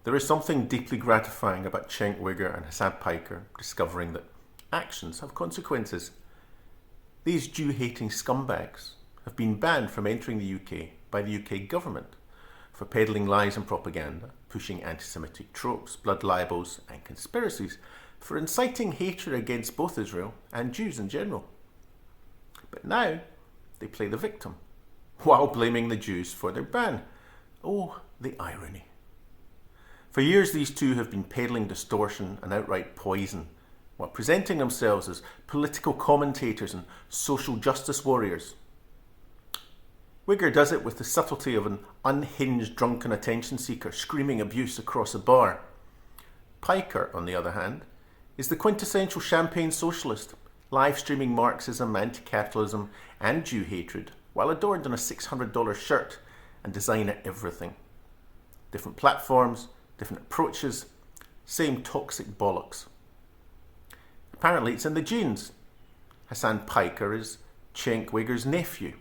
There is something deeply gratifying about Cenk, Uygur and Hasan Piker discovering that actions have consequences. These Jew-hating scumbags have been banned from entering the UK by the UK government for peddling lies and propaganda, pushing anti-Semitic tropes, blood libels and conspiracies, for inciting hatred against both Israel and Jews in general. But now they play the victim, while blaming the Jews for their ban. Oh, the irony. For years these two have been peddling distortion and outright poison, while presenting themselves as political commentators and social justice warriors. Uygur does it with the subtlety of an unhinged drunken attention seeker screaming abuse across a bar. Piker, on the other hand, is the quintessential champagne socialist, live-streaming Marxism, anti-capitalism and Jew hatred, while adorned in a $600 shirt and designer everything. Different platforms, different approaches, same toxic bollocks. Apparently it's in the genes. Hasan Piker is Cenk Uygur's nephew.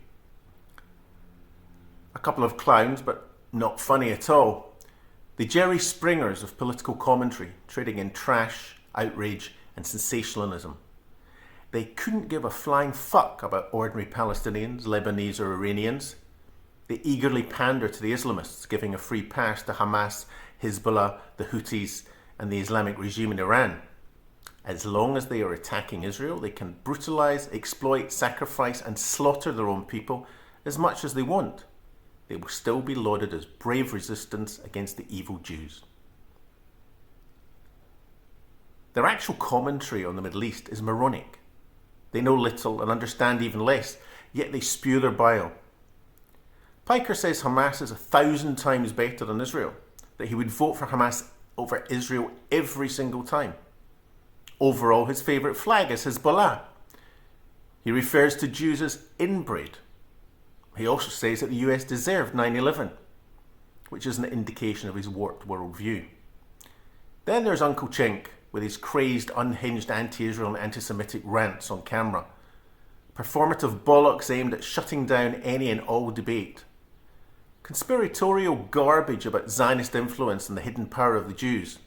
A couple of clowns, but not funny at all. The Jerry Springers of political commentary, trading in trash, outrage and sensationalism. They couldn't give a flying fuck about ordinary Palestinians, Lebanese or Iranians. They eagerly pander to the Islamists, giving a free pass to Hamas, Hezbollah, the Houthis and the Islamic regime in Iran. As long as they are attacking Israel, they can brutalise, exploit, sacrifice and slaughter their own people as much as they want. They will still be lauded as brave resistance against the evil Jews. Their actual commentary on the Middle East is moronic. They know little and understand even less, yet they spew their bile. Piker says Hamas is 1,000 times better than Israel, that he would vote for Hamas over Israel every single time. Overall, his favourite flag is Hezbollah. He refers to Jews as inbred. He also says that the US deserved 9/11, which is an indication of his warped worldview. Then there's Uncle Cenk, with his crazed, unhinged anti-Israel and anti-Semitic rants on camera. Performative bollocks aimed at shutting down any and all debate. Conspiratorial garbage about Zionist influence and the hidden power of the Jews.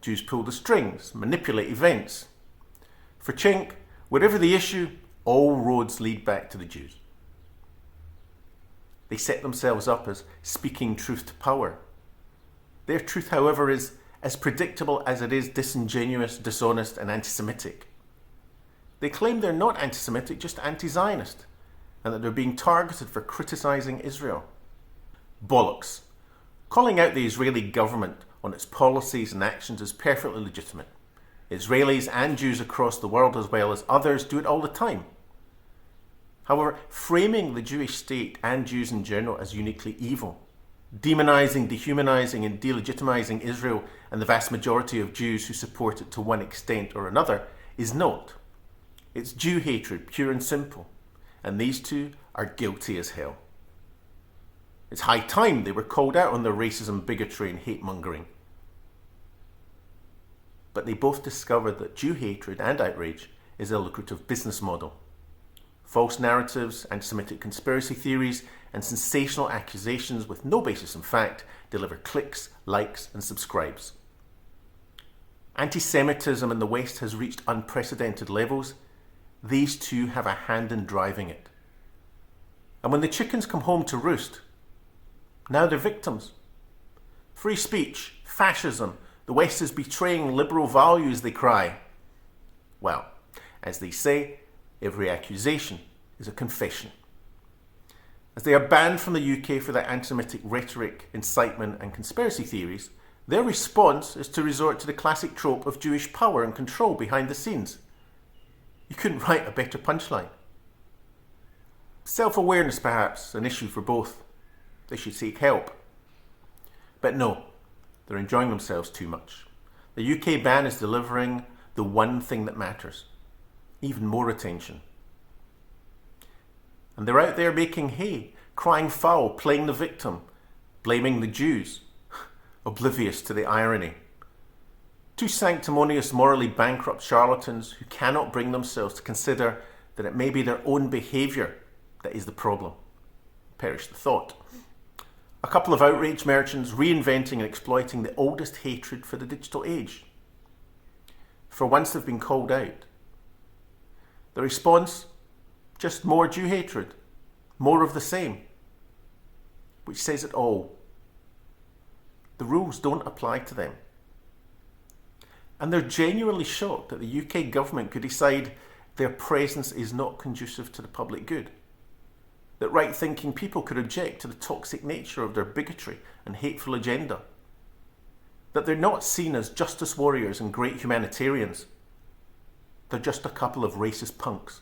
Jews pull the strings, manipulate events. For Cenk, whatever the issue, all roads lead back to the Jews. They set themselves up as speaking truth to power. Their truth, however, is as predictable as it is disingenuous, dishonest and anti-Semitic. They claim they're not anti-Semitic, just anti-Zionist, and that they're being targeted for criticising Israel. Bollocks. Calling out the Israeli government on its policies and actions is perfectly legitimate. Israelis and Jews across the world, as well as others, do it all the time. However, framing the Jewish state and Jews in general as uniquely evil, demonising, dehumanising and delegitimising Israel and the vast majority of Jews who support it to one extent or another is not. It's Jew hatred, pure and simple, and these two are guilty as hell. It's high time they were called out on their racism, bigotry and hate-mongering. But they both discovered that Jew hatred and outrage is a lucrative business model. False narratives, anti-Semitic conspiracy theories and sensational accusations with no basis in fact deliver clicks, likes and subscribes. Anti-Semitism in the West has reached unprecedented levels. These two have a hand in driving it. And when the chickens come home to roost, now they're victims. Free speech, fascism, the West is betraying liberal values, they cry. Well, as they say, every accusation is a confession. As they are banned from the UK for their anti-Semitic rhetoric, incitement and conspiracy theories, their response is to resort to the classic trope of Jewish power and control behind the scenes. You couldn't write a better punchline. Self-awareness, perhaps, an issue for both. They should seek help. But no, they're enjoying themselves too much. The UK ban is delivering the one thing that matters. Even more attention. And they're out there making hay, crying foul, playing the victim, blaming the Jews, oblivious to the irony. Two sanctimonious, morally bankrupt charlatans who cannot bring themselves to consider that it may be their own behaviour that is the problem. Perish the thought. A couple of outraged merchants reinventing and exploiting the oldest hatred for the digital age. For once they've been called out. The response? Just more Jew hatred. More of the same. Which says it all. The rules don't apply to them. And they're genuinely shocked that the UK government could decide their presence is not conducive to the public good. That right-thinking people could object to the toxic nature of their bigotry and hateful agenda. That they're not seen as justice warriors and great humanitarians. They're just a couple of racist punks.